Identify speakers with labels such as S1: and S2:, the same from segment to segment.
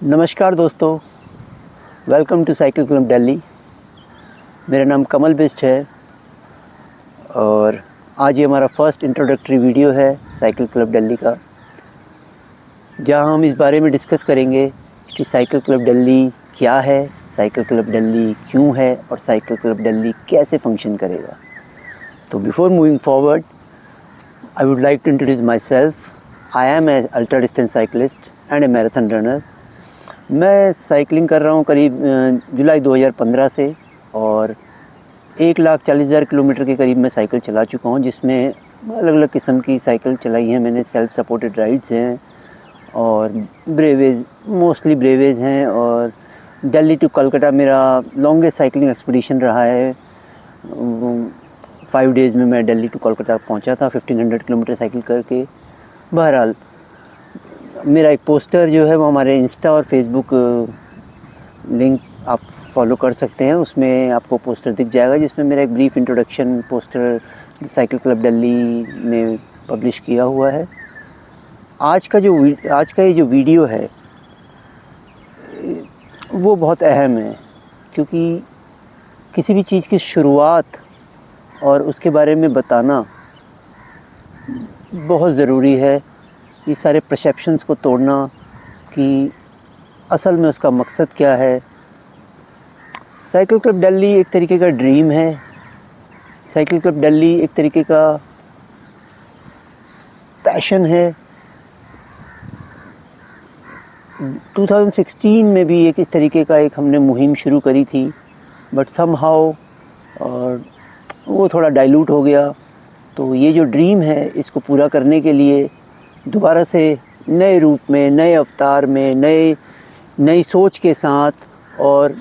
S1: नमस्कार दोस्तों, welcome to cycle club Delhi. मेरा नाम कमल बिस्ट है और आज ये हमारा फर्स्ट इंट्रोडक्टरी वीडियो है साइकिल क्लब दिल्ली का, जहां हम इस बारे में डिस्कस करेंगे कि साइकिल क्लब दिल्ली क्या है, साइकिल क्लब दिल्ली क्यों है और साइकिल क्लब दिल्ली कैसे फंक्शन करेगा। तो before moving forward, I would like to introduce myself. I am a ultra distance cyclist and a marathon runner. मैं साइकिलिंग कर रहा हूँ करीब जुलाई 2015 से और 1,40,000 किलोमीटर के करीब मैं साइकिल चला चुका हूँ, जिसमें अलग अलग किस्म की साइकिल चलाई हैं मैंने। सेल्फ सपोर्टेड राइड्स हैं और ब्रेवेज, मोस्टली ब्रेवेज हैं। और दिल्ली टू कोलकाता मेरा लॉन्गेस्ट साइकिलिंग एक्सपीडिशन रहा है। 5 डेज़ में मैं दिल्ली टू कोलकाता पहुँचा था 1500 किलोमीटर साइकिल करके। बहरहाल मेरा एक पोस्टर जो है वो हमारे इंस्टा और फेसबुक लिंक आप फॉलो कर सकते हैं, उसमें आपको पोस्टर दिख जाएगा, जिसमें मेरा एक brief introduction poster cycle club Delhi में पब्लिश किया हुआ है। आज का ये जो वीडियो है वो बहुत अहम है, क्योंकि किसी भी चीज़ की शुरुआत और उसके बारे में बताना बहुत ज़रूरी है। ये सारे परसेप्शंस को तोड़ना कि असल में उसका मकसद क्या है। साइकिल क्लब दिल्ली एक तरीके का ड्रीम है। साइकिल क्लब दिल्ली एक तरीके का पैशन है। 2016 में भी एक इस तरीके का हमने मुहिम शुरू करी थी, बट समहाउ और वो थोड़ा डाइल्यूट हो गया। तो ये जो ड्रीम है, इसको पूरा करने के लिए दोबारा से नए रूप में, नए अवतार में, नई सोच के साथ और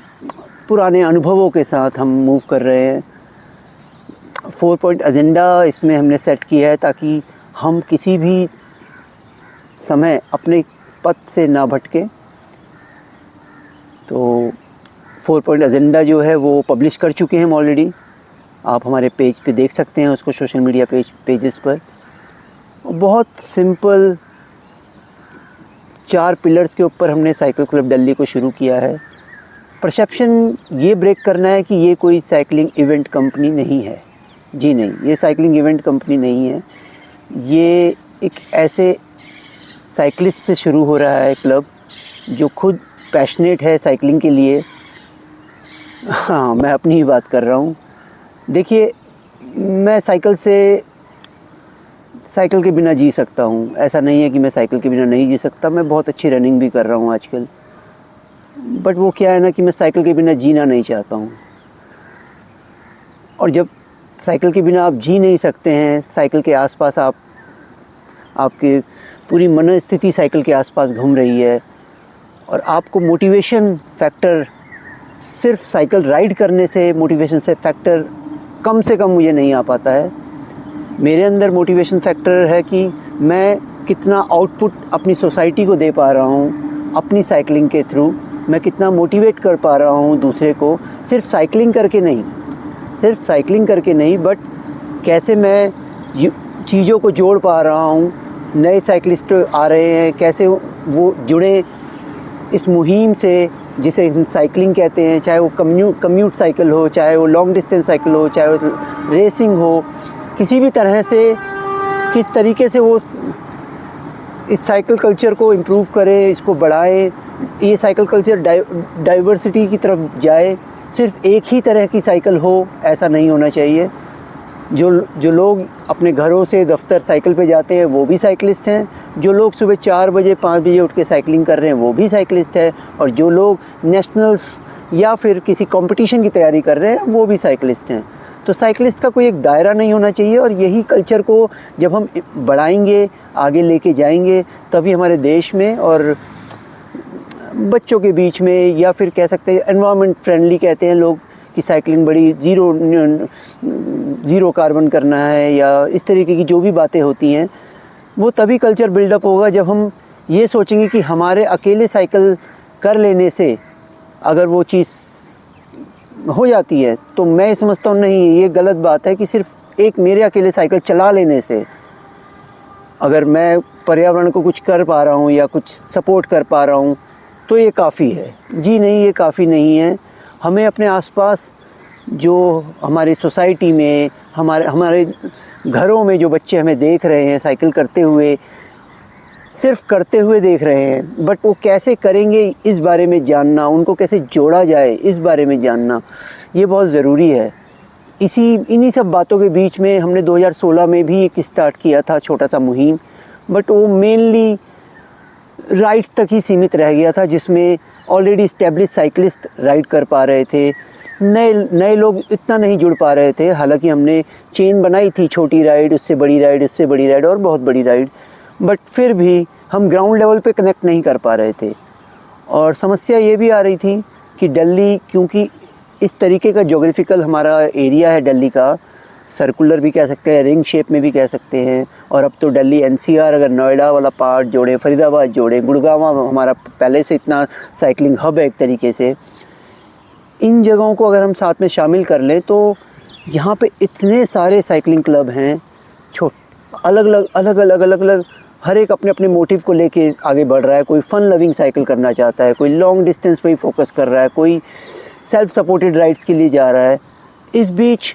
S1: पुराने अनुभवों के साथ हम मूव कर रहे हैं। 4 पॉइंट एजेंडा इसमें हमने सेट किया है, ताकि हम किसी भी समय अपने पथ से ना भटकें। तो 4 पॉइंट एजेंडा जो है वो पब्लिश कर चुके हैं हम ऑलरेडी। आप हमारे पेज पे देख सकते हैं उसको, सोशल मीडिया पेजेस पर। बहुत सिंपल 4 पिलर्स के ऊपर हमने साइकिल क्लब दिल्ली को शुरू किया है। परसेप्शन ये ब्रेक करना है कि ये कोई साइकिलिंग इवेंट कंपनी नहीं है। जी नहीं, ये साइकिलिंग इवेंट कंपनी नहीं है। ये एक ऐसे साइकिलिस्ट से शुरू हो रहा है क्लब जो खुद पैशनेट है साइकिलिंग के लिए। हाँ, मैं अपनी ही बात कर रहा हूँ। देखिए, मैं साइकिल के बिना जी सकता हूँ। ऐसा नहीं है कि मैं साइकिल के बिना नहीं जी सकता। मैं बहुत अच्छी रनिंग भी कर रहा हूँ आजकल, बट वो क्या है ना कि मैं साइकिल के बिना जीना नहीं चाहता हूँ। और जब साइकिल के बिना आप जी नहीं सकते हैं, साइकिल के आसपास आपकी पूरी मनोस्थिति साइकिल के आसपास घूम रही है, और आपको मोटिवेशन फैक्टर सिर्फ साइकिल राइड करने से मोटिवेशन से फैक्टर कम से कम मुझे नहीं आ पाता है। मेरे अंदर मोटिवेशन फैक्टर है कि मैं कितना आउटपुट अपनी सोसाइटी को दे पा रहा हूँ अपनी साइकिलिंग के थ्रू। मैं कितना मोटिवेट कर पा रहा हूँ दूसरे को, सिर्फ साइकिलिंग करके नहीं, बट कैसे मैं चीज़ों को जोड़ पा रहा हूँ। नए साइकिलिस्ट आ रहे हैं, कैसे वो जुड़े इस मुहिम से जिसे हम साइकिलिंग कहते हैं, चाहे वो कम्यूट साइकिल हो, चाहे वो लॉन्ग डिस्टेंस साइकिल हो, चाहे वो रेसिंग हो। किसी भी तरह से, किस तरीके से वो इस साइकिल कल्चर को इम्प्रूव करे, इसको बढ़ाए, ये साइकिल कल्चर डाइवर्सिटी की तरफ जाए। सिर्फ एक ही तरह की साइकिल हो, ऐसा नहीं होना चाहिए। जो लोग अपने घरों से दफ्तर साइकिल पे जाते हैं वो भी साइकिलिस्ट हैं। जो लोग सुबह 4 बजे 5 बजे उठ के साइकिलिंग कर रहे हैं वो भी साइकिलिस्ट है। और जो लोग नेशनल्स या फिर किसी कंपटीशन की तैयारी कर रहे हैं वो भी साइकिलिस्ट हैं। तो साइकिलिस्ट का कोई एक दायरा नहीं होना चाहिए। और यही कल्चर को जब हम बढ़ाएंगे, आगे लेके जाएंगे, तभी हमारे देश में और बच्चों के बीच में, या फिर कह सकते हैं एनवायरनमेंट फ्रेंडली कहते हैं लोग कि साइकिलिंग बड़ी ज़ीरो कार्बन करना है, या इस तरीके की जो भी बातें होती हैं, वो तभी कल्चर बिल्डअप होगा जब हम ये सोचेंगे कि हमारे अकेले साइकिल कर लेने से अगर वो चीज़ हो जाती है। तो मैं समझता हूँ नहीं, ये गलत बात है कि सिर्फ एक मेरे अकेले साइकिल चला लेने से अगर मैं पर्यावरण को कुछ कर पा रहा हूँ या कुछ सपोर्ट कर पा रहा हूँ, तो ये काफ़ी है। जी नहीं, ये काफ़ी नहीं है। हमें अपने आसपास जो हमारी सोसाइटी में, हमारे घरों में जो बच्चे हमें देख रहे हैं साइकिल करते हुए, सिर्फ करते हुए देख रहे हैं, बट वो कैसे करेंगे इस बारे में जानना, उनको कैसे जोड़ा जाए इस बारे में जानना, ये बहुत ज़रूरी है। इन्हीं सब बातों के बीच में हमने 2016 में भी एक स्टार्ट किया था छोटा सा मुहिम, बट वो मेनली राइड्स तक ही सीमित रह गया था, जिसमें ऑलरेडी इस्टेब्लिश साइकिलिस्ट राइड कर पा रहे थे, नए लोग इतना नहीं जुड़ पा रहे थे। हालांकि हमने चेन बनाई थी, छोटी राइड, उससे बड़ी राइड, उससे बड़ी राइड और बहुत बड़ी राइड, बट फिर भी हम ग्राउंड लेवल पे कनेक्ट नहीं कर पा रहे थे। और समस्या ये भी आ रही थी कि दिल्ली, क्योंकि इस तरीके का ज्योग्राफिकल हमारा एरिया है दिल्ली का, सर्कुलर भी कह सकते हैं, रिंग शेप में भी कह सकते हैं, और अब तो दिल्ली एनसीआर, अगर नोएडा वाला पार्ट जोड़े, फरीदाबाद जोड़े, गुड़गांव हमारा पहले से इतना साइकिलिंग हब है एक तरीके से, इन जगहों को अगर हम साथ में शामिल कर लें तो यहाँ पे इतने सारे साइकिलिंग क्लब हैं, अलग अलग हर एक अपने अपने मोटिव को लेके आगे बढ़ रहा है। कोई फ़न लविंग साइकिल करना चाहता है, कोई लॉन्ग डिस्टेंस पे ही फोकस कर रहा है, कोई सेल्फ सपोर्टेड राइड्स के लिए जा रहा है। इस बीच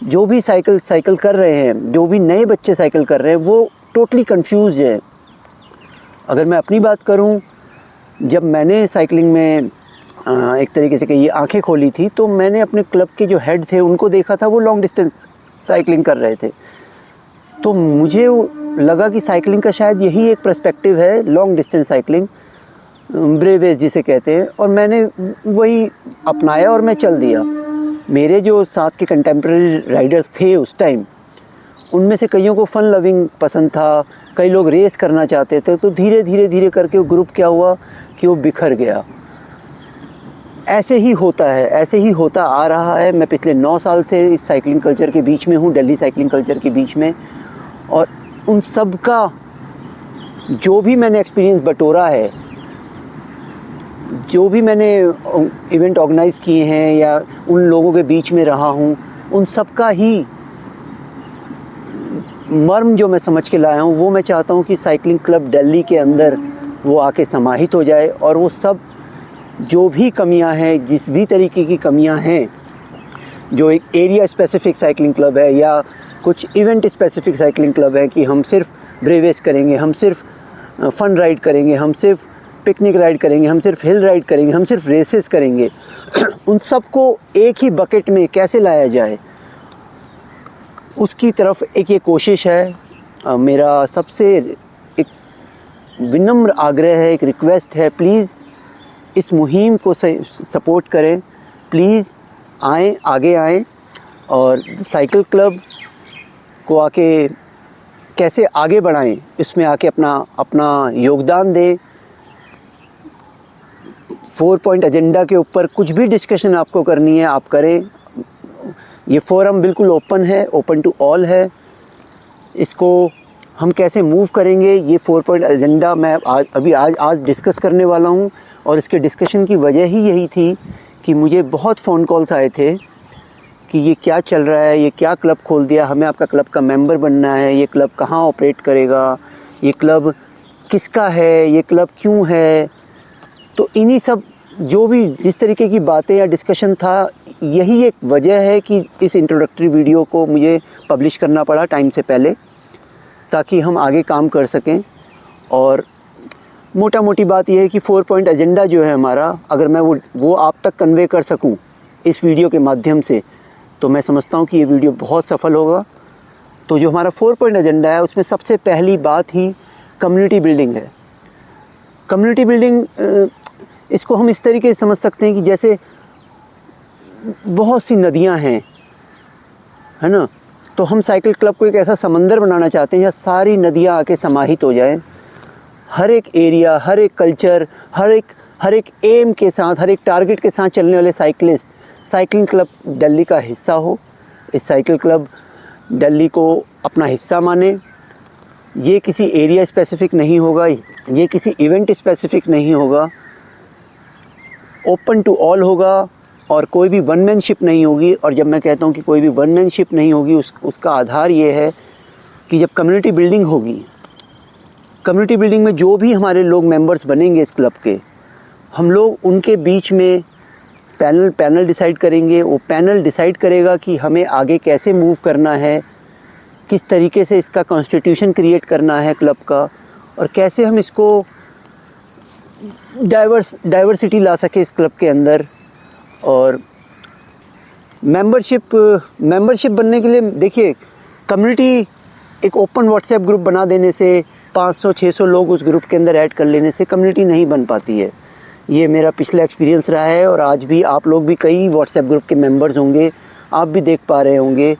S1: जो भी साइकिल कर रहे हैं, जो भी नए बच्चे साइकिल कर रहे हैं, वो टोटली कंफ्यूज है। अगर मैं अपनी बात करूं, जब मैंने साइकिलिंग में एक तरीके से कहिए आंखें खोली थी, तो मैंने अपने क्लब के जो हेड थे उनको देखा था, वो लॉन्ग डिस्टेंस साइकिलिंग कर रहे थे। तो मुझे लगा कि साइकिलिंग का शायद यही एक पर्सपेक्टिव है, लॉन्ग डिस्टेंस साइकिलिंग, ब्रेवेज जिसे कहते हैं, और मैंने वही अपनाया और मैं चल दिया। मेरे जो साथ के कंटेम्प्रेरी राइडर्स थे उस टाइम, उनमें से कईयों को फ़न लविंग पसंद था, कई लोग रेस करना चाहते थे, तो धीरे करके वो ग्रुप क्या हुआ कि वो बिखर गया। ऐसे ही होता है, ऐसे ही होता आ रहा है। मैं पिछले 9 साल से इस साइकिलिंग कल्चर के बीच में हूँ, दिल्ली साइकिलिंग कल्चर के बीच में, और उन सब का जो भी मैंने एक्सपीरियंस बटोरा है, जो भी मैंने इवेंट ऑर्गेनाइज़ किए हैं या उन लोगों के बीच में रहा हूँ, उन सब का ही मर्म जो मैं समझ के लाया हूँ, वो मैं चाहता हूँ कि साइकिलिंग क्लब दिल्ली के अंदर वो आके समाहित हो जाए, और वो सब जो भी कमियां हैं, जिस भी तरीके की कमियां हैं, जो एक एरिया स्पेसिफिक साइकिलिंग क्लब है या कुछ इवेंट स्पेसिफिक साइकिलिंग क्लब है कि हम सिर्फ ब्रेवेस करेंगे, हम सिर्फ फ़न राइड करेंगे, हम सिर्फ पिकनिक राइड करेंगे, हम सिर्फ हिल राइड करेंगे, हम सिर्फ रेसेस करेंगे, उन सब को एक ही बकेट में कैसे लाया जाए, उसकी तरफ एक ये कोशिश है। मेरा सबसे एक विनम्र आग्रह है, एक रिक्वेस्ट है, प्लीज़ इस मुहिम को सपोर्ट करें, प्लीज़ आएँ, आगे आएँ और साइकिल क्लब को आके कैसे आगे बढ़ाएं, इसमें आके अपना योगदान दें। 4 पॉइंट एजेंडा के ऊपर कुछ भी डिस्कशन आपको करनी है आप करें, ये फोरम बिल्कुल ओपन है, ओपन टू ऑल है। इसको हम कैसे मूव करेंगे, ये 4 पॉइंट एजेंडा मैं आज डिस्कस करने वाला हूँ, और इसके डिस्कशन की वजह ही यही थी कि मुझे बहुत फ़ोन कॉल्स आए थे कि ये क्या चल रहा है, ये क्या क्लब खोल दिया, हमें आपका क्लब का मेंबर बनना है, ये क्लब कहाँ ऑपरेट करेगा, ये क्लब किसका है, ये क्लब क्यों है। तो इन्हीं सब जो भी जिस तरीके की बातें या डिस्कशन था, यही एक वजह है कि इस इंट्रोडक्टरी वीडियो को मुझे पब्लिश करना पड़ा टाइम से पहले, ताकि हम आगे काम कर सकें। और मोटा मोटी बात यह है कि 4 पॉइंट एजेंडा जो है हमारा, अगर मैं वो आप तक कन्वे कर सकूं इस वीडियो के माध्यम से, तो मैं समझता हूं कि ये वीडियो बहुत सफल होगा। तो जो हमारा 4 पॉइंट एजेंडा है, उसमें सबसे पहली बात ही कम्युनिटी बिल्डिंग है। कम्युनिटी बिल्डिंग, इसको हम इस तरीके से समझ सकते हैं कि जैसे बहुत सी नदियां हैं, है ना, तो हम साइकिल क्लब को एक ऐसा समंदर बनाना चाहते हैं जहाँ सारी नदियां आके समाहित हो जाएं। हर एक एरिया, हर एक कल्चर, हर एक एम के साथ, हर एक टारगेट के साथ चलने वाले साइकिलिस्ट साइकिलिंग क्लब दिल्ली का हिस्सा हो। इस साइकिल क्लब दिल्ली को अपना हिस्सा माने। ये किसी एरिया स्पेसिफिक नहीं होगा, ये किसी इवेंट स्पेसिफिक नहीं होगा, ओपन टू ऑल होगा, और कोई भी वन मैनशिप नहीं होगी। और जब मैं कहता हूँ कि कोई भी वन मैनशिप नहीं होगी, उसका आधार ये है कि जब कम्युनिटी बिल्डिंग होगी, कम्युनिटी बिल्डिंग में जो भी हमारे लोग मेंबर्स बनेंगे इस क्लब के, हम लोग उनके बीच में पैनल डिसाइड करेंगे। वो पैनल डिसाइड करेगा कि हमें आगे कैसे मूव करना है, किस तरीके से इसका कॉन्स्टिट्यूशन क्रिएट करना है क्लब का, और कैसे हम इसको डाइवर्सिटी ला सके इस क्लब के अंदर। और मेंबरशिप बनने के लिए देखिए, कम्युनिटी एक ओपन व्हाट्सएप ग्रुप बना देने से, 500-600 लोग उस ग्रुप के अंदर ऐड कर लेने से कम्युनिटी नहीं बन पाती है। ये मेरा पिछला एक्सपीरियंस रहा है, और आज भी आप लोग भी कई व्हाट्सएप ग्रुप के मेंबर्स होंगे, आप भी देख पा रहे होंगे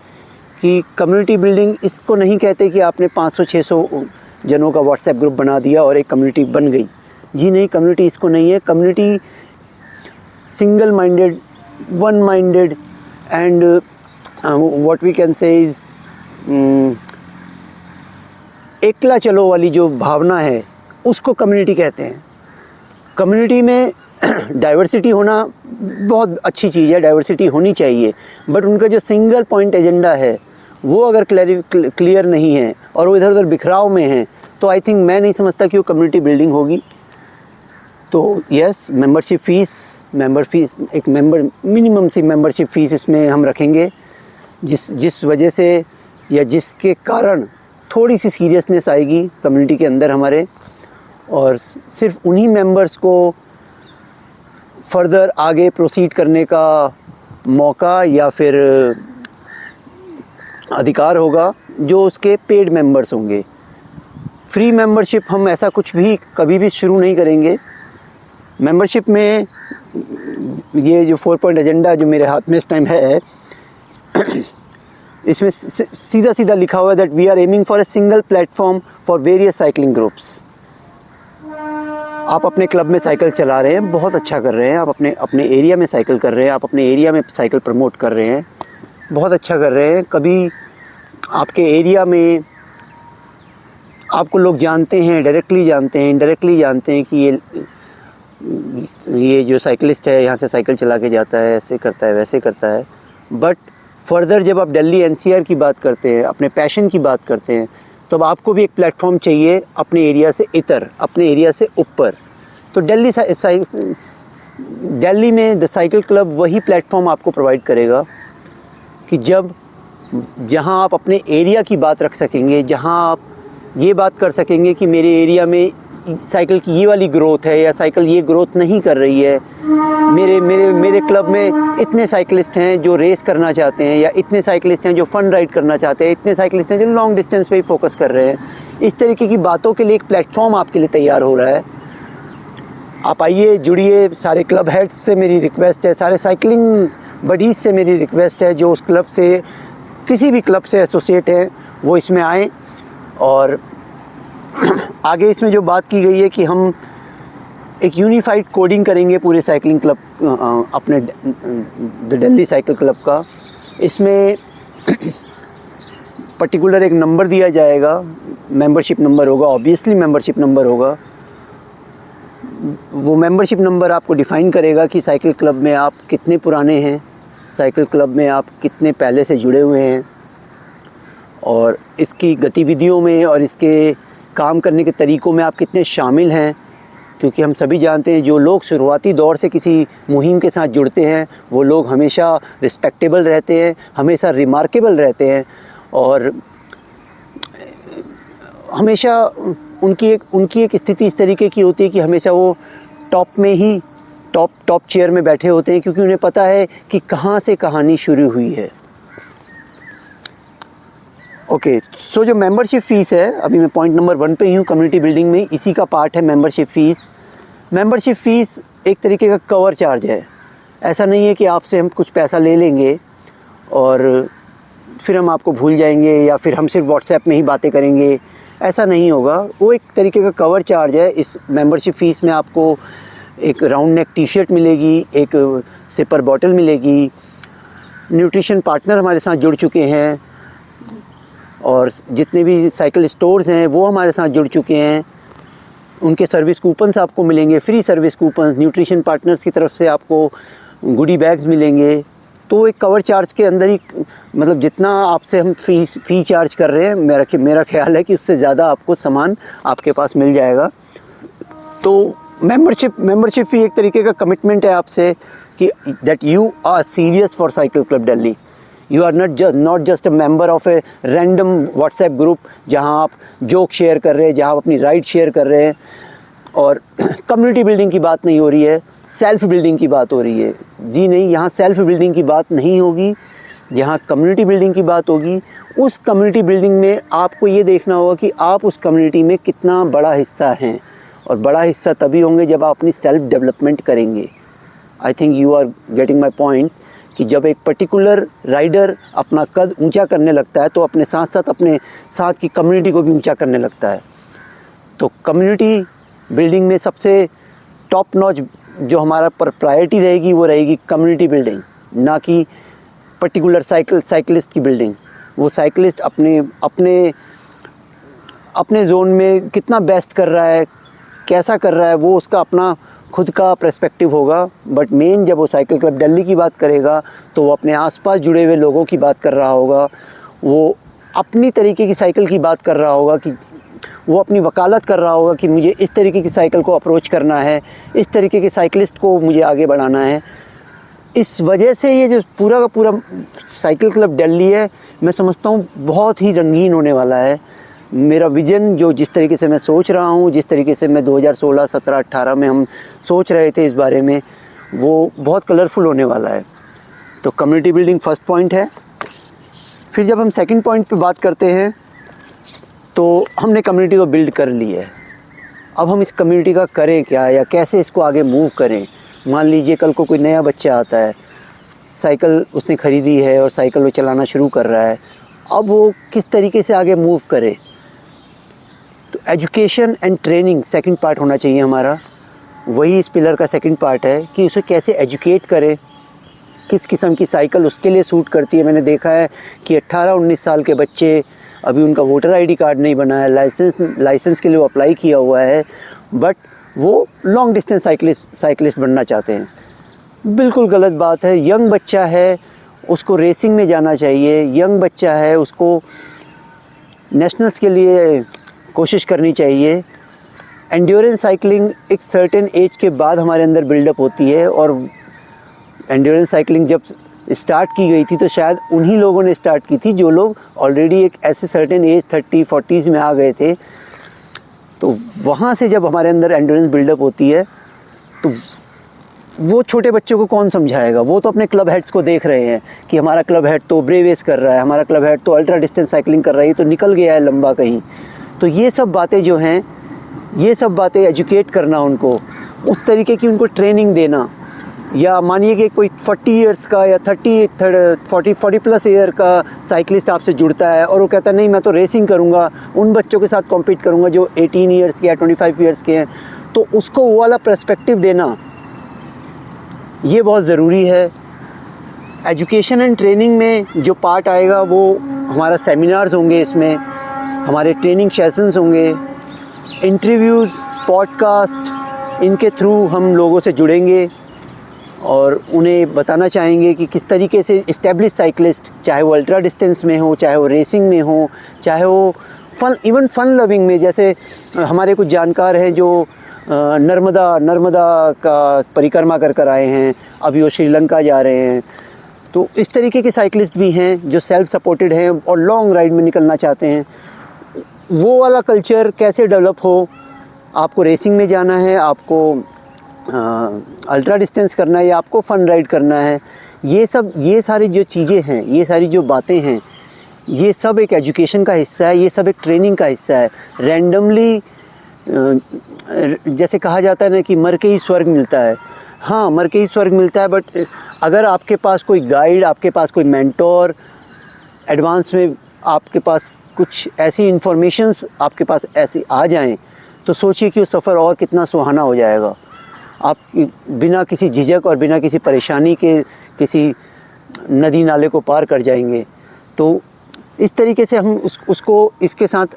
S1: कि कम्युनिटी बिल्डिंग इसको नहीं कहते कि आपने 500-600 जनों का व्हाट्सएप ग्रुप बना दिया और एक कम्युनिटी बन गई। जी नहीं, कम्युनिटी इसको नहीं है। Community single minded, one minded and what we can say is एकला चलो वाली जो भावना है उसको कम्युनिटी कहते हैं। कम्युनिटी में डाइवर्सिटी होना बहुत अच्छी चीज़ है, डाइवर्सिटी होनी चाहिए, बट उनका जो सिंगल पॉइंट एजेंडा है वो अगर क्लियर नहीं है और वो इधर उधर बिखराव में है, तो आई थिंक मैं नहीं समझता कि वो कम्युनिटी बिल्डिंग होगी। तो यस, मेंबरशिप फीस एक मिनिमम सी मेंबरशिप फ़ीस इसमें हम रखेंगे, जिस वजह से या जिसके कारण थोड़ी सी सीरियसनेस आएगी कम्युनिटी के अंदर हमारे, और सिर्फ उन्हीं मेंबर्स को फर्दर आगे प्रोसीड करने का मौका या फिर अधिकार होगा जो उसके पेड मेंबर्स होंगे। फ्री मेंबरशिप हम ऐसा कुछ भी कभी भी शुरू नहीं करेंगे। मेंबरशिप में ये जो 4 पॉइंट एजेंडा जो मेरे हाथ में इस टाइम है, इसमें सीधा सीधा लिखा हुआ है that we are aiming for a single platform for various cycling groups. आप अपने क्लब में साइकिल चला रहे हैं, बहुत अच्छा कर रहे हैं, आप अपने एरिया में साइकिल कर रहे हैं, आप अपने एरिया में साइकिल प्रमोट कर रहे हैं, बहुत अच्छा कर रहे हैं। कभी आपके एरिया में आपको लोग जानते हैं, डायरेक्टली जानते हैं, इनडायरेक्टली जानते हैं कि ये जो साइकिलिस्ट है यहाँ से साइकिल चला के जाता है, ऐसे करता है, वैसे करता है। बट फर्दर जब आप दिल्ली एनसीआर की बात करते हैं, अपने पैशन की बात करते हैं, तब आपको भी एक प्लेटफॉर्म चाहिए अपने एरिया से इतर, अपने एरिया से ऊपर। तो दिल्ली में द साइकिल क्लब वही प्लेटफॉर्म आपको प्रोवाइड करेगा कि जहाँ आप अपने एरिया की बात रख सकेंगे, जहाँ आप ये बात कर सकेंगे कि मेरे एरिया में साइकिल की ये वाली ग्रोथ है या साइकिल ये ग्रोथ नहीं कर रही है, मेरे क्लब में इतने साइकिलिस्ट हैं जो रेस करना चाहते हैं, या इतने साइकिलिस्ट हैं जो फन राइड करना चाहते हैं, इतने साइकिलिस्ट हैं जो लॉन्ग डिस्टेंस पे ही फोकस कर रहे हैं। इस तरीके की बातों के लिए एक प्लेटफॉर्म आपके लिए तैयार हो रहा है। आप आइए, जुड़िए। सारे क्लब हेड्स से मेरी रिक्वेस्ट है, सारे साइकिलिंग बडीज़ से मेरी रिक्वेस्ट है, जो उस क्लब से, किसी भी क्लब से एसोसिएट हैं, वो इसमें आएँ। और आगे इसमें जो बात की गई है कि हम एक यूनिफाइड कोडिंग करेंगे पूरे साइकिलिंग क्लब, अपने द दिल्ली साइकिल क्लब का। इसमें पर्टिकुलर एक नंबर दिया जाएगा, मेंबरशिप नंबर होगा, ऑब्वियसली मेंबरशिप नंबर होगा। वो मेंबरशिप नंबर आपको डिफ़ाइन करेगा कि साइकिल क्लब में आप कितने पुराने हैं, साइकिल क्लब में आप कितने पहले से जुड़े हुए हैं, और इसकी गतिविधियों में और इसके काम करने के तरीक़ों में आप कितने शामिल हैं। क्योंकि हम सभी जानते हैं जो लोग शुरुआती दौर से किसी मुहिम के साथ जुड़ते हैं वो लोग हमेशा रिस्पेक्टेबल रहते हैं, हमेशा रिमार्केबल रहते हैं, और हमेशा उनकी एक स्थिति इस तरीके की होती है कि हमेशा वो टॉप में ही टॉप चेयर में बैठे होते हैं, क्योंकि उन्हें पता है कि कहाँ से कहानी शुरू हुई है। ओके, सो जो मेंबरशिप फ़ीस है, अभी मैं पॉइंट नंबर 1 पे ही हूँ, कम्युनिटी बिल्डिंग में इसी का पार्ट है मेंबरशिप फ़ीस। मेंबरशिप फ़ीस एक तरीके का कवर चार्ज है। ऐसा नहीं है कि आपसे हम कुछ पैसा ले लेंगे और फिर हम आपको भूल जाएंगे या फिर हम सिर्फ व्हाट्सएप में ही बातें करेंगे, ऐसा नहीं होगा। वो एक तरीके का कवर चार्ज है। इस मेंबरशिप फ़ीस में आपको एक राउंड नेक टी शर्ट मिलेगी, एक सिपर बॉटल मिलेगी, न्यूट्रिशन पार्टनर हमारे साथ जुड़ चुके हैं, और जितने भी साइकिल स्टोर्स हैं वो हमारे साथ जुड़ चुके हैं। उनके सर्विस कूपन्स आपको मिलेंगे, free service coupons, nutrition partners की तरफ से आपको गुडी बैग्स मिलेंगे। तो एक कवर चार्ज के अंदर ही, मतलब जितना आपसे हम फ़ी चार्ज कर रहे हैं, मेरा ख्याल है कि उससे ज़्यादा आपको सामान आपके पास मिल जाएगा। तो मेंबरशिप भी एक तरीके का कमिटमेंट है आपसे कि that you are serious for cycle club Delhi. You are not just a member of a random WhatsApp group जहां आप जोक शेयर कर रहे हैं, जहां आप अपनी राइड शेयर कर रहे हैं और कम्युनिटी बिल्डिंग की बात नहीं हो रही है, सेल्फ बिल्डिंग की बात हो रही है। जी नहीं, यहाँ सेल्फ बिल्डिंग की बात नहीं होगी, यहाँ कम्युनिटी बिल्डिंग की बात होगी। उस कम्युनिटी बिल्डिंग में आपको ये देखना होगा कि आप उस कम्युनिटी में कितना बड़ा हिस्सा हैं, और बड़ा हिस्सा तभी होंगे जब आप अपनी सेल्फ डेवलपमेंट करेंगे। I think you are getting my point कि जब एक पर्टिकुलर राइडर अपना कद ऊंचा करने लगता है तो अपने साथ साथ अपने साथ की कम्युनिटी को भी ऊंचा करने लगता है। तो कम्युनिटी बिल्डिंग में सबसे टॉप नॉच जो हमारा पर प्रायोरिटी रहेगी वो रहेगी कम्युनिटी बिल्डिंग, ना कि पर्टिकुलर साइकिलिस्ट की बिल्डिंग। वो साइकिलिस्ट अपने जोन में कितना बेस्ट कर रहा है, कैसा कर रहा है, वो उसका अपना खुद का पर्सपेक्टिव होगा। बट मेन जब वो साइकिल क्लब दिल्ली की बात करेगा तो वो अपने आसपास जुड़े हुए लोगों की बात कर रहा होगा, वो अपनी तरीके की साइकिल की बात कर रहा होगा, कि वो अपनी वकालत कर रहा होगा कि मुझे इस तरीके की साइकिल को अप्रोच करना है, इस तरीके के साइकिलिस्ट को मुझे आगे बढ़ाना है। इस वजह से ये जो पूरा का पूरा साइकिल क्लब दिल्ली है, मैं समझता हूँ बहुत ही रंगीन होने वाला है। मेरा विज़न जो जिस तरीके से मैं सोच रहा हूँ, जिस तरीके से मैं 2016, 17, 18 में हम सोच रहे थे इस बारे में, वो बहुत कलरफुल होने वाला है। तो कम्युनिटी बिल्डिंग फर्स्ट पॉइंट है। फिर जब हम सेकंड पॉइंट पे बात करते हैं तो हमने कम्युनिटी को बिल्ड कर ली है। अब हम इस कम्युनिटी का करें क्या, या कैसे इसको आगे मूव करें। मान लीजिए कल को कोई नया बच्चा आता है, साइकिल उसने ख़रीदी है और साइकिल वो चलाना शुरू कर रहा है, अब वो किस तरीके से आगे मूव करे। तो education and training second part होना चाहिए हमारा। वही इस पिलर का सेकंड पार्ट है कि उसे कैसे एजुकेट करें, किस किस्म की साइकिल उसके लिए सूट करती है। मैंने देखा है कि 18-19 साल के बच्चे, अभी उनका वोटर आईडी कार्ड नहीं बना है, लाइसेंस के लिए वो अप्लाई किया हुआ है, बट वो लॉन्ग डिस्टेंस साइकिलिस्ट बनना चाहते हैं। बिल्कुल गलत बात है। यंग बच्चा है, उसको रेसिंग में जाना चाहिए। यंग बच्चा है, उसको नेशनल्स के लिए कोशिश करनी चाहिए। एंड्योरेंस साइकिलिंग एक सर्टेन एज के बाद हमारे अंदर बिल्डअप होती है, और एंड्योरेंस साइकिलिंग जब स्टार्ट की गई थी तो शायद उन्हीं लोगों ने स्टार्ट की थी जो लोग ऑलरेडी एक ऐसे सर्टेन एज 30-40s में आ गए थे। तो वहाँ से जब हमारे अंदर एंड्योरेंस बिल्डअप होती है तो वो छोटे बच्चों को कौन समझाएगा। वो तो अपने क्लब हेड्स को देख रहे हैं कि हमारा क्लब हेड तो ब्रेवेस कर रहा है, हमारा क्लब हेड तो अल्ट्रा डिस्टेंस साइकिलिंग कर रहा है, तो निकल गया है लंबा कहीं। तो ये सब बातें जो हैं, ये सब बातें एजुकेट करना उनको, उस तरीके की उनको ट्रेनिंग देना। या मानिए कि कोई 40 इयर्स का या 40 प्लस ईयर का साइकिलिस्ट आपसे जुड़ता है और वो कहता है नहीं मैं तो रेसिंग करूँगा, उन बच्चों के साथ कॉम्पीट करूँगा जो 18 इयर्स के या 25 इयर्स के हैं, तो उसको वो वाला पर्सपेक्टिव देना ये बहुत ज़रूरी है। एजुकेशन एंड ट्रेनिंग में जो पार्ट आएगा वो हमारा सेमिनार्स होंगे, इसमें हमारे ट्रेनिंग सेशंस होंगे, इंटरव्यूज़, पॉडकास्ट, इनके थ्रू हम लोगों से जुड़ेंगे और उन्हें बताना चाहेंगे कि किस तरीके से इस्टेब्लिश साइकिलिस्ट, चाहे वो अल्ट्रा डिस्टेंस में हो, चाहे वो रेसिंग में हो, चाहे वो फन लविंग में, जैसे हमारे कुछ जानकार हैं जो नर्मदा का परिक्रमा कर आए हैं, अभी वो श्रीलंका जा रहे हैं। तो इस तरीके के साइकिलिस्ट भी हैं जो सेल्फ सपोर्टेड हैं और लॉन्ग राइड में निकलना चाहते हैं। वो वाला कल्चर कैसे डेवलप हो, आपको रेसिंग में जाना है, आपको अल्ट्रा डिस्टेंस करना है या आपको फ़न राइड करना है, ये सारी जो चीज़ें हैं, ये सारी जो बातें हैं, ये सब एक एजुकेशन का हिस्सा है, ये सब एक ट्रेनिंग का हिस्सा है। रैंडमली जैसे कहा जाता है ना कि मर के ही स्वर्ग मिलता है, हाँ मर के ही स्वर्ग मिलता है, बट अगर आपके पास कोई गाइड, आपके पास कोई मेंटोर, एडवांस में आपके पास कुछ ऐसी इन्फॉर्मेशंस आपके पास ऐसी आ जाएं, तो सोचिए कि वो सफ़र और कितना सुहाना हो जाएगा। आप बिना किसी झिझक और बिना किसी परेशानी के किसी नदी नाले को पार कर जाएंगे। तो इस तरीके से हम उसको इसके साथ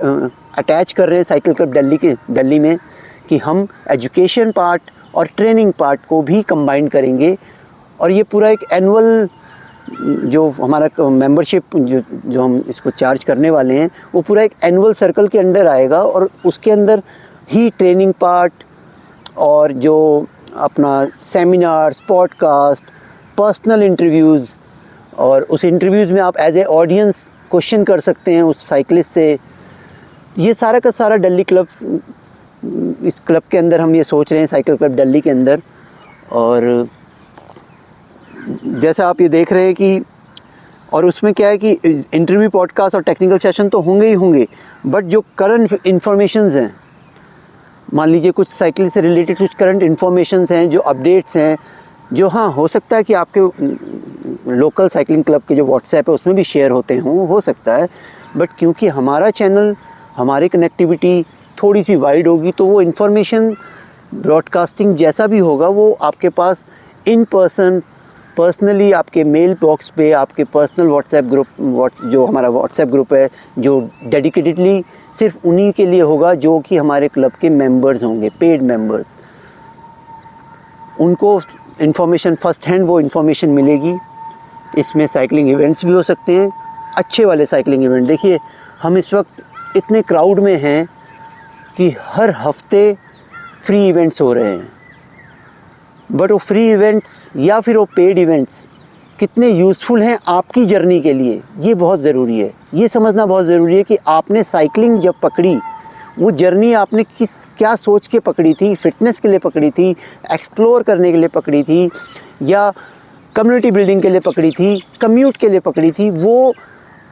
S1: अटैच कर रहे हैं साइकिल क्लब दिल्ली में, कि हम एजुकेशन पार्ट और ट्रेनिंग पार्ट को भी कंबाइन करेंगे। और ये पूरा एक एनुअल जो हमारा मेंबरशिप जो हम इसको चार्ज करने वाले हैं, वो पूरा एक एनुअल सर्कल के अंडर आएगा और उसके अंदर ही ट्रेनिंग पार्ट और जो अपना सेमिनार्स, पॉडकास्ट, पर्सनल इंटरव्यूज़, और उस इंटरव्यूज़ में आप एज ए ऑडियंस क्वेश्चन कर सकते हैं उस साइकिलिस्ट से। ये सारा का सारा दिल्ली क्लब, इस क्लब के अंदर हम ये सोच रहे हैं, साइकिल क्लब दिल्ली के अंदर। और जैसा आप ये देख रहे हैं कि, और उसमें क्या है कि इंटरव्यू, पॉडकास्ट और टेक्निकल सेशन तो होंगे ही होंगे, बट जो करंट इन्फॉर्मेशंस हैं, मान लीजिए कुछ साइकिल से रिलेटेड कुछ करंट इन्फॉर्मेशंस हैं, जो अपडेट्स हैं, जो हाँ हो सकता है कि आपके लोकल साइकिलिंग क्लब के जो व्हाट्सएप है उसमें भी शेयर होते हों, हो सकता है। बट क्योंकि हमारा चैनल, हमारी कनेक्टिविटी थोड़ी सी वाइड होगी, तो वो इन्फॉर्मेशन ब्रॉडकास्टिंग जैसा भी होगा वो आपके पास इन पर्सन, पर्सनली आपके मेल बॉक्स पे, आपके पर्सनल व्हाट्सएप ग्रुप, जो हमारा व्हाट्सएप ग्रुप है जो डेडिकेटेडली सिर्फ उन्हीं के लिए होगा जो कि हमारे क्लब के मेंबर्स होंगे, पेड मेंबर्स। उनको इन्फॉर्मेशन फर्स्ट हैंड वो इन्फॉर्मेशन मिलेगी। इसमें साइकिलिंग इवेंट्स भी हो सकते हैं, अच्छे वाले साइकिलिंग इवेंट। देखिए हम इस वक्त इतने क्राउड में हैं कि हर हफ्ते फ्री इवेंट्स हो रहे हैं, बट वो फ्री इवेंट्स या फिर वो पेड इवेंट्स कितने यूज़फुल हैं आपकी जर्नी के लिए, ये बहुत ज़रूरी है। ये समझना बहुत ज़रूरी है कि आपने साइकिलिंग जब पकड़ी, वो जर्नी आपने क्या सोच के पकड़ी थी, फिटनेस के लिए पकड़ी थी, एक्सप्लोर करने के लिए पकड़ी थी, या कम्युनिटी बिल्डिंग के लिए पकड़ी थी, कम्यूट के लिए पकड़ी थी, वो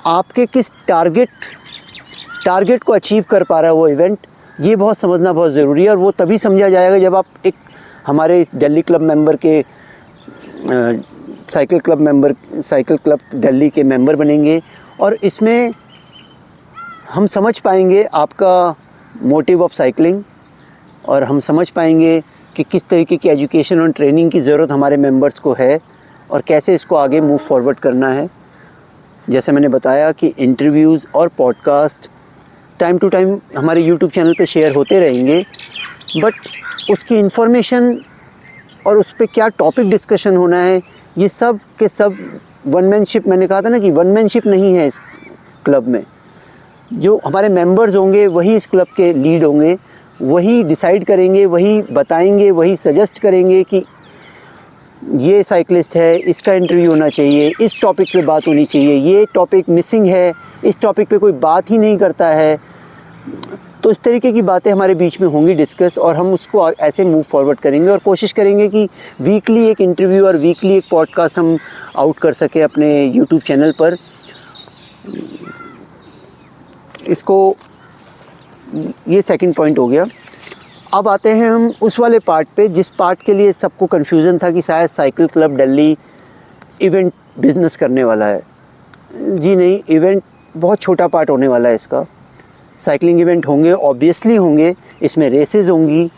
S1: आपके किस टारगेट को अचीव कर पा रहा है वो इवेंट, ये बहुत समझना बहुत ज़रूरी है। और वो तभी समझा जाएगा जब आप एक हमारे दिल्ली क्लब मेंबर के साइकिल क्लब दिल्ली के मेंबर बनेंगे, और इसमें हम समझ पाएंगे आपका मोटिव ऑफ साइकिलिंग, और हम समझ पाएंगे कि किस तरीके की एजुकेशन और ट्रेनिंग की ज़रूरत हमारे मेंबर्स को है, और कैसे इसको आगे मूव फॉरवर्ड करना है। जैसे मैंने बताया कि इंटरव्यूज़ और पॉडकास्ट टाइम टू टाइम हमारे यूट्यूब चैनल पे शेयर होते रहेंगे, बट उसकी इन्फॉर्मेशन और उस पर क्या टॉपिक डिस्कशन होना है, ये सब के सब वनमैनशिप, मैंने कहा था ना कि वनमैनशिप नहीं है इस क्लब में। जो हमारे मेंबर्स होंगे वही इस क्लब के लीड होंगे, वही डिसाइड करेंगे, वही बताएंगे, वही सजेस्ट करेंगे कि ये साइकिलिस्ट है, इसका इंटरव्यू होना चाहिए, इस टॉपिक पे बात होनी चाहिए, ये टॉपिक मिसिंग है, इस टॉपिक पे कोई बात ही नहीं करता है। तो इस तरीके की बातें हमारे बीच में होंगी डिस्कस, और हम उसको ऐसे मूव फॉरवर्ड करेंगे, और कोशिश करेंगे कि वीकली एक इंटरव्यू और वीकली एक पॉडकास्ट हम आउट कर सके अपने यूट्यूब चैनल पर। इसको, ये सेकंड पॉइंट हो गया। अब आते हैं हम उस वाले पार्ट पे जिस पार्ट के लिए सबको कन्फ्यूज़न था कि शायद cycle club Delhi event business करने वाला है। जी नहीं, इवेंट बहुत छोटा पार्ट होने वाला है इसका। साइकिलिंग इवेंट होंगे, ऑब्वियसली होंगे, इसमें रेसेस होंगी,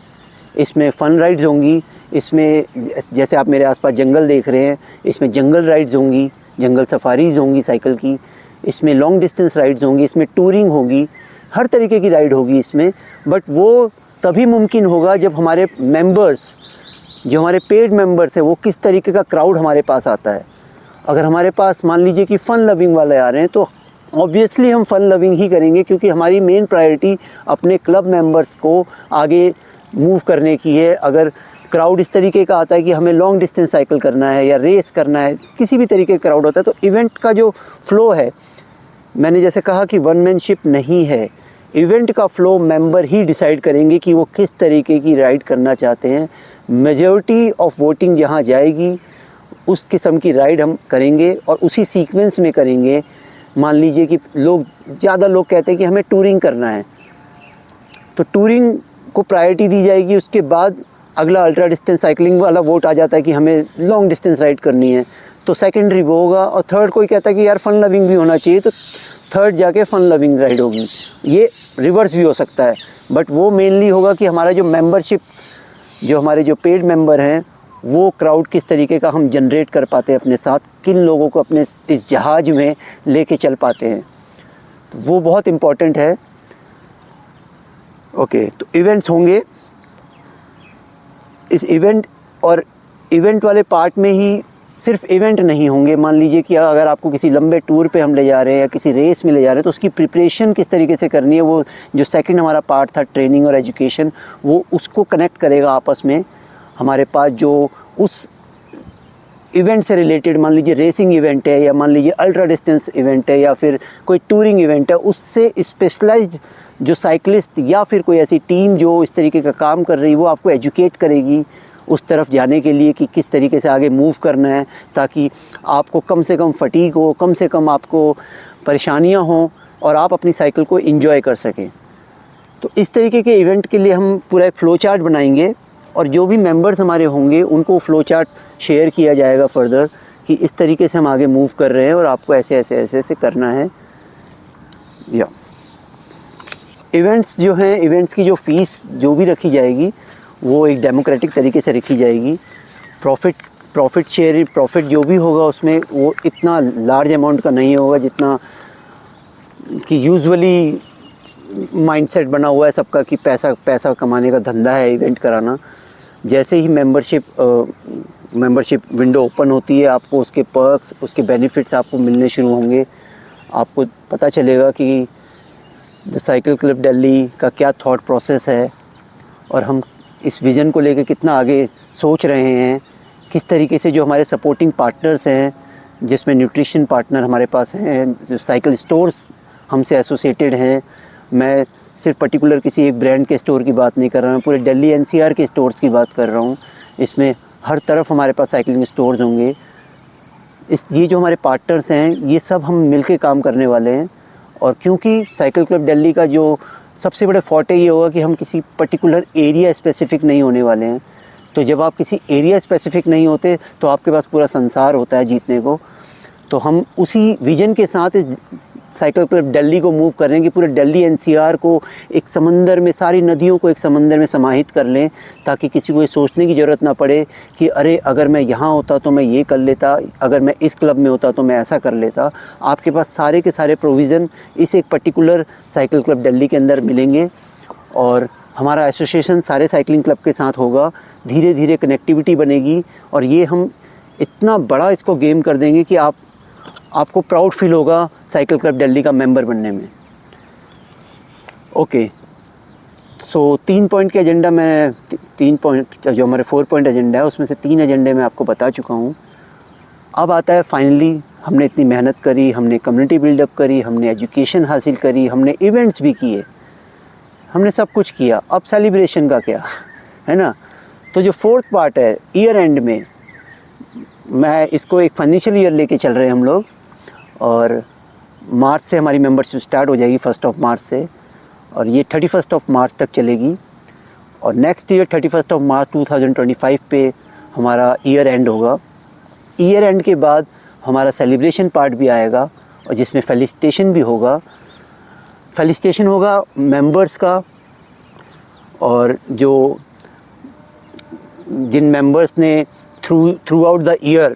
S1: इसमें फ़न राइड्स होंगी, इसमें जैसे आप मेरे आसपास जंगल देख रहे हैं, इसमें जंगल राइड्स होंगी, जंगल सफारीज़ होंगी साइकिल की, इसमें लॉन्ग डिस्टेंस राइड्स होंगी, इसमें टूरिंग होगी, हर तरीके की राइड होगी इसमें। बट वो तभी मुमकिन होगा जब हमारे मेंबर्स, जो हमारे पेड मेंबर्स हैं, वो किस तरीके का क्राउड हमारे पास आता है। अगर हमारे पास मान लीजिए कि फ़न लविंग वाले आ रहे हैं, तो ऑब्वियसली हम फ़न लविंग ही करेंगे, क्योंकि हमारी मेन प्रायोरिटी अपने क्लब मेंबर्स को आगे मूव करने की है। अगर क्राउड इस तरीके का आता है कि हमें लॉन्ग डिस्टेंस साइकिल करना है या रेस करना है, किसी भी तरीके का क्राउड होता है, तो इवेंट का जो फ़्लो है, मैंने जैसे कहा कि वनमैनशिप नहीं है, इवेंट का फ़्लो मेंबर ही डिसाइड करेंगे कि वो किस तरीके की राइड करना चाहते हैं। मेजॉरिटी ऑफ वोटिंग जहाँ जाएगी उस किस्म की राइड हम करेंगे, और उसी सीक्वेंस में करेंगे। मान लीजिए कि ज़्यादा लोग कहते हैं कि हमें टूरिंग करना है, तो टूरिंग को प्रायोरिटी दी जाएगी, उसके बाद अगला अल्ट्रा डिस्टेंस साइकिलिंग वाला वोट आ जाता है कि हमें लॉन्ग डिस्टेंस राइड करनी है, तो सेकेंडरी वो होगा। और थर्ड कोई कहता है कि यार फ़न लविंग भी होना चाहिए, तो थर्ड जाके फ़न लविंग राइड होगी। ये रिवर्स भी हो सकता है, बट वो मेनली होगा कि हमारा जो मेंबरशिप, जो हमारे जो पेड मेंबर हैं, वो क्राउड किस तरीके का हम जनरेट कर पाते हैं अपने साथ, किन लोगों को अपने इस जहाज़ में लेके चल पाते हैं, तो वो बहुत इम्पॉर्टेंट है। ओके, तो इवेंट्स होंगे। इस इवेंट और इवेंट वाले पार्ट में ही सिर्फ इवेंट नहीं होंगे। मान लीजिए कि अगर आपको किसी लंबे टूर पे हम ले जा रहे हैं या किसी रेस में ले जा रहे हैं तो उसकी प्रिपरेशन किस तरीके से करनी है, वो जो सेकंड हमारा पार्ट था ट्रेनिंग और एजुकेशन, वो उसको कनेक्ट करेगा आपस में। हमारे पास जो उस इवेंट से रिलेटेड, मान लीजिए रेसिंग इवेंट है या मान लीजिए अल्ट्रा डिस्टेंस इवेंट है या फिर कोई टूरिंग इवेंट है, उससे स्पेशलाइज्ड जो साइकिलिस्ट या फिर कोई ऐसी टीम जो इस तरीके का काम कर रही है, वो आपको एजुकेट करेगी उस तरफ जाने के लिए कि किस तरीके से आगे मूव करना है, ताकि आपको कम से कम फटीग हो, कम से कम आपको परेशानियां हों और आप अपनी साइकिल को एंजॉय कर सकें। तो इस तरीके के इवेंट के लिए हम पूरा एक फ़्लो चार्ट बनाएंगे और जो भी मेंबर्स हमारे होंगे उनको फ़्लो चार्ट शेयर किया जाएगा फर्दर कि इस तरीके से हम आगे मूव कर रहे हैं और आपको ऐसे ऐसे ऐसे ऐसे करना है। या इवेंट्स जो हैं, इवेंट्स की जो फ़ीस जो भी रखी जाएगी वो एक डेमोक्रेटिक तरीके से रखी जाएगी। प्रॉफिट शेयर, प्रॉफिट जो भी होगा उसमें वो इतना लार्ज अमाउंट का नहीं होगा जितना कि यूजुअली माइंडसेट बना हुआ है सबका कि पैसा कमाने का धंधा है इवेंट कराना। जैसे ही मेंबरशिप विंडो ओपन होती है, आपको उसके पर्क्स, उसके बेनिफिट्स आपको मिलने शुरू होंगे। आपको पता चलेगा कि द साइकिल क्लब दिल्ली का क्या थॉट प्रोसेस है और हम इस विज़न को लेकर कितना आगे सोच रहे हैं, किस तरीके से जो हमारे सपोर्टिंग पार्टनर्स हैं, जिसमें न्यूट्रिशन पार्टनर हमारे पास हैं, जो साइकिल स्टोर्स हमसे एसोसिएटेड हैं। मैं सिर्फ पर्टिकुलर किसी एक ब्रांड के स्टोर की बात नहीं कर रहा हूँ, पूरे दिल्ली एनसीआर के स्टोर्स की बात कर रहा हूँ। इसमें हर तरफ हमारे पास साइकिलिंग स्टोर्स होंगे। ये जो हमारे पार्टनर्स हैं, ये सब हम मिलके काम करने वाले हैं। और क्योंकि साइकिल क्लब दिल्ली का जो सबसे बड़ा फॉर्टे ये होगा कि हम किसी पर्टिकुलर एरिया स्पेसिफ़िक नहीं होने वाले हैं। तो जब आप किसी एरिया स्पेसिफ़िक नहीं होते तो आपके पास पूरा संसार होता है जीतने को। तो हम उसी विज़न के साथ साइकिल क्लब दिल्ली को मूव कर रहे हैं कि पूरे दिल्ली एनसीआर को एक समंदर में, सारी नदियों को एक समंदर में समाहित कर लें, ताकि किसी को ये सोचने की ज़रूरत ना पड़े कि अरे अगर मैं यहाँ होता तो मैं ये कर लेता, अगर मैं इस क्लब में होता तो मैं ऐसा कर लेता। आपके पास सारे के सारे प्रोविज़न इस एक पर्टिकुलर साइकिल क्लब दिल्ली के अंदर मिलेंगे और हमारा एसोसिएशन सारे साइकिलिंग क्लब के साथ होगा। धीरे धीरे कनेक्टिविटी बनेगी और ये हम इतना बड़ा इसको गेम कर देंगे कि आपको प्राउड फील होगा साइकिल क्लब दिल्ली का मेंबर बनने में। ओके, सो 3 पॉइंट के एजेंडा में 3 पॉइंट जो हमारे 4 पॉइंट एजेंडा है उसमें से 3 एजेंडे मैं आपको बता चुका हूँ। अब आता है फाइनली, हमने इतनी मेहनत करी, हमने कम्युनिटी बिल्डअप करी, हमने एजुकेशन हासिल करी, हमने इवेंट्स भी किए, हमने सब कुछ किया। अब सेलिब्रेशन का क्या है ना। तो जो 4th पार्ट है ईयर एंड में, मैं इसको एक फाइनेंशियल ईयर लेके चल रहे हैं हम लोग और मार्च से हमारी मेंबरशिप स्टार्ट हो जाएगी 1 मार्च से और ये 31 मार्च तक चलेगी और नेक्स्ट ईयर 31 मार्च 2025 पे हमारा ईयर एंड होगा। ईयर एंड के बाद हमारा सेलिब्रेशन पार्ट भी आएगा और जिसमें फेलिसिटेशन भी होगा। फेलिसिटेशन होगा मेंबर्स का और जो जिन मेंबर्स ने थ्रू आउट द ईयर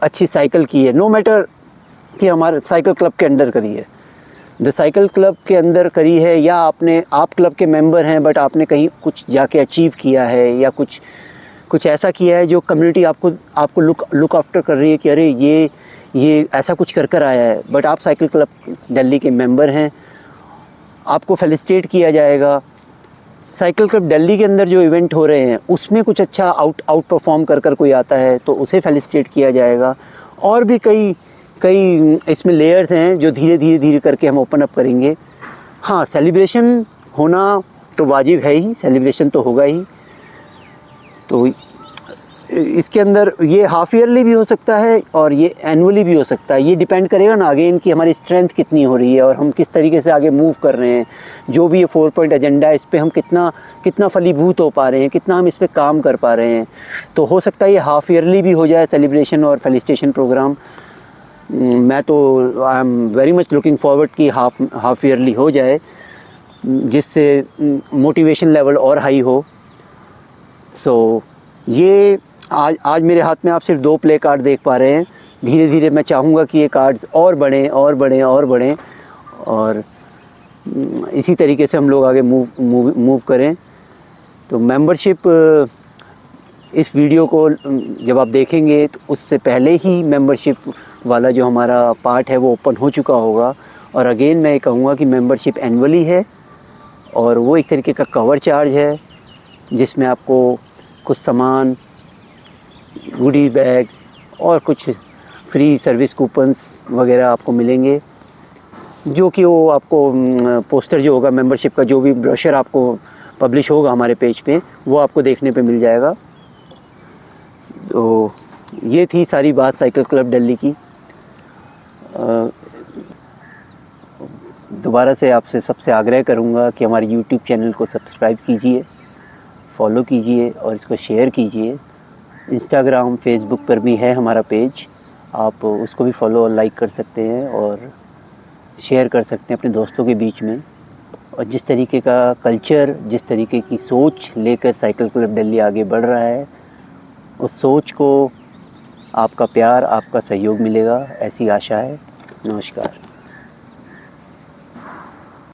S1: अच्छी साइकिल की है, नो मैटर कि हमारे साइकिल क्लब के अंडर करी है, द साइकिल क्लब के अंदर करी है या आप क्लब के मेंबर हैं बट आपने कहीं कुछ जाके अचीव किया है या कुछ ऐसा किया है जो कम्युनिटी आपको लुक आफ्टर कर रही है कि अरे ये ऐसा कुछ कर आया है, बट आप साइकिल क्लब दिल्ली के मेंबर हैं, आपको फेलिसिटेट किया जाएगा। साइकिल क्लब दिल्ली के अंदर जो इवेंट हो रहे हैं उसमें कुछ अच्छा आउट परफॉर्म कर कोई आता है तो उसे फेलिसिटेट किया जाएगा। और भी कई इसमें लेयर्स हैं जो धीरे करके हम ओपन अप करेंगे। हाँ, सेलिब्रेशन होना तो वाजिब है ही, सेलिब्रेशन तो होगा ही। तो इसके अंदर ये हाफ ईयरली भी हो सकता है और ये एनुअली भी हो सकता है। ये डिपेंड करेगा ना अगेन कि हमारी स्ट्रेंथ कितनी हो रही है और हम किस तरीके से आगे मूव कर रहे हैं। जो भी ये 4 पॉइंट एजेंडा है इस पर हम कितना फलीभूत हो पा रहे हैं, कितना हम इस पर काम कर पा रहे हैं। तो हो सकता है ये हाफ ईयरली भी हो जाए सेलिब्रेशन और फेलिसिटेशन प्रोग्राम। मैं तो I am very much looking forward कि हाफ ईयरली हो जाए, जिससे मोटिवेशन लेवल और हाई हो। सो ये आज मेरे हाथ में आप सिर्फ 2 प्ले कार्ड देख पा रहे हैं। धीरे धीरे मैं चाहूँगा कि ये कार्ड्स और बढ़ें और इसी तरीके से हम लोग आगे मूव करें। तो मेंबरशिप इस वीडियो को जब आप देखेंगे तो उससे पहले ही मेंबरशिप वाला जो हमारा पार्ट है वो ओपन हो चुका होगा। और अगेन मैं ये कहूँगा कि मेंबरशिप एनुअली है और वो एक तरीके का कवर चार्ज है जिसमें आपको कुछ सामान, गुडी बैग्स और कुछ फ्री सर्विस कूपन्स वगैरह आपको मिलेंगे, जो कि वो आपको पोस्टर जो होगा मेंबरशिप का, जो भी ब्रोशर आपको पब्लिश होगा हमारे पेज पे, वो आपको देखने पे मिल जाएगा। तो ये थी सारी बात साइकिल क्लब दिल्ली की। दोबारा से आपसे सबसे आग्रह करूँगा कि हमारे यूट्यूब चैनल को सब्सक्राइब कीजिए, फॉलो कीजिए और इसको शेयर कीजिए। इंस्टाग्राम, फेसबुक पर भी है हमारा पेज, आप उसको भी फॉलो और लाइक कर सकते हैं और शेयर कर सकते हैं अपने दोस्तों के बीच में। और जिस तरीके का कल्चर, जिस तरीके की सोच लेकर साइकिल क्लब दिल्ली आगे बढ़ रहा है, उस सोच को आपका प्यार, आपका सहयोग मिलेगा, ऐसी आशा है। नमस्कार।